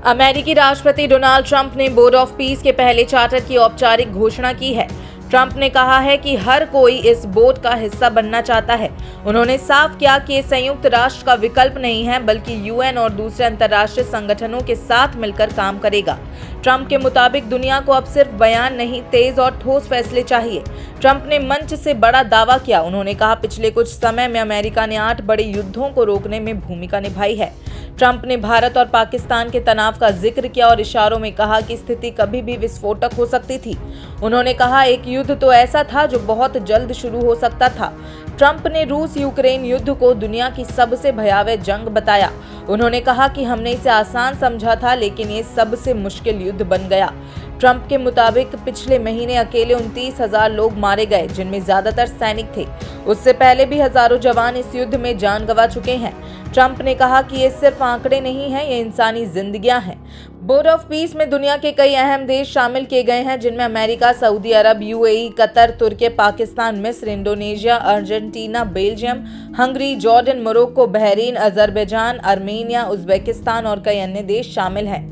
अमेरिकी राष्ट्रपति Donald Trump ने बोर्ड ऑफ पीस के पहले चार्टर की औपचारिक घोषणा की है। ट्रंप ने कहा है कि हर कोई इस बोर्ड का हिस्सा बनना चाहता है। उन्होंने साफ किया कि ये संयुक्त राष्ट्र का विकल्प नहीं है, बल्कि यूएन और दूसरे अंतर्राष्ट्रीय संगठनों के साथ मिलकर काम करेगा। ट्रंप के मुताबिक दुनिया को अब सिर्फ बयान नहीं, तेज और ठोस फैसले चाहिए। ट्रंप ने मंच से बड़ा दावा किया। उन्होंने कहा, पिछले कुछ समय में अमेरिका ने 8 बड़े युद्धों को रोकने में भूमिका निभाई है। ट्रंप ने भारत और पाकिस्तान के तनाव का जिक्र किया और इशारों में कहा कि स्थिति कभी भी विस्फोटक हो सकती थी। उन्होंने कहा, एक युद्ध तो ऐसा था जो बहुत जल्द शुरू हो सकता था। ट्रंप ने रूस यूक्रेन युद्ध को दुनिया की सबसे भयावह जंग बताया। उन्होंने कहा कि हमने इसे आसान समझा था, लेकिन ये सबसे मुश्किल युद्ध बन गया। ट्रंप के मुताबिक पिछले महीने अकेले 29,000 लोग मारे गए, जिनमें ज्यादातर सैनिक थे। उससे पहले भी हजारों जवान इस युद्ध में जान गंवा चुके हैं। ट्रंप ने कहा कि ये सिर्फ आंकड़े नहीं हैं, ये इंसानी जिंदगियां हैं। बोर्ड ऑफ पीस में दुनिया के कई अहम देश शामिल किए गए हैं, जिनमें अमेरिका, सऊदी अरब, यूएई, कतर, तुर्की, पाकिस्तान, मिस्र, Indonesia, Argentina, Belgium, Hungary, Jordan, Morocco, Bahrain, Azerbaijan, Armenia, Uzbekistan और कई अन्य देश शामिल हैं।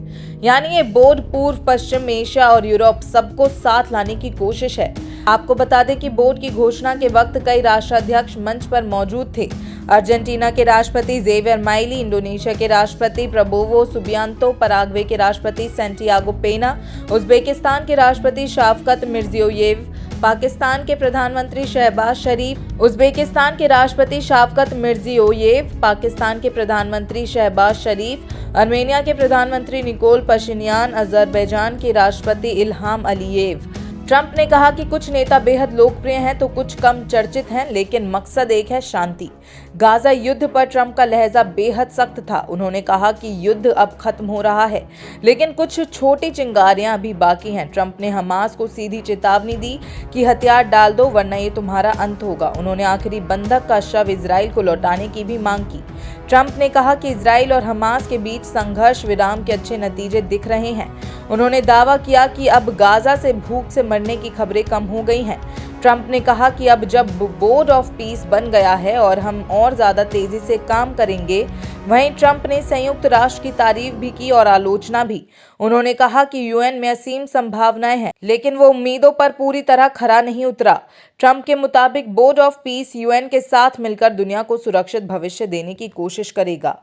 यानी ये बोर्ड पूर्व, पश्चिम एशिया और यूरोप सबको साथ लाने की कोशिश है। आपको बता दें कि बोर्ड की घोषणा के वक्त कई राष्ट्राध्यक्ष मंच पर मौजूद थे। अर्जेंटीना के राष्ट्रपति जेवियर माइली, इंडोनेशिया के राष्ट्रपति प्रबोवो सुबियांतो, पराग्वे के राष्ट्रपति सैंटियागो पेना, उज्बेकिस्तान के राष्ट्रपति शफकत मिर्जियोयेव, पाकिस्तान के प्रधानमंत्री शहबाज शरीफ, उज्बेकिस्तान के राष्ट्रपति शफकत मिर्जियोयेव, पाकिस्तान के प्रधानमंत्री शहबाज शरीफ, आर्मेनिया के प्रधानमंत्री निकोल पशिन्यान, अजरबैजान के राष्ट्रपति इल्हाम अलीयेव। ट्रंप ने कहा कि कुछ नेता बेहद लोकप्रिय हैं तो कुछ कम चर्चित हैं, लेकिन मकसद एक है, शांति। गाजा युद्ध पर ट्रंप का लहजा बेहद सख्त था। उन्होंने कहा कि युद्ध अब खत्म हो रहा है, लेकिन कुछ छोटी चिंगारियां अभी बाकी हैं। ट्रंप ने हमास को सीधी चेतावनी दी कि हथियार डाल दो, वरना ये तुम्हारा अंत होगा। उन्होंने आखिरी बंधक का शव इजराइल को लौटाने की भी मांग की। ट्रंप ने कहा कि इजराइल और हमास के बीच संघर्ष विराम के अच्छे नतीजे दिख रहे हैं। उन्होंने दावा किया कि अब गाजा से भूख से मरने की खबरें कम हो गई हैं। ट्रंप ने कहा कि अब जब बोर्ड ऑफ पीस बन गया है और हम और ज्यादा तेजी से काम करेंगे। वहीं ट्रंप ने संयुक्त राष्ट्र की तारीफ भी की और आलोचना भी। उन्होंने कहा कि यूएन में असीम संभावनाएं हैं, लेकिन वो उम्मीदों पर पूरी तरह खरा नहीं उतरा। ट्रंप के मुताबिक बोर्ड ऑफ पीस यूएन के साथ मिलकर दुनिया को सुरक्षित भविष्य देने की कोशिश करेगा।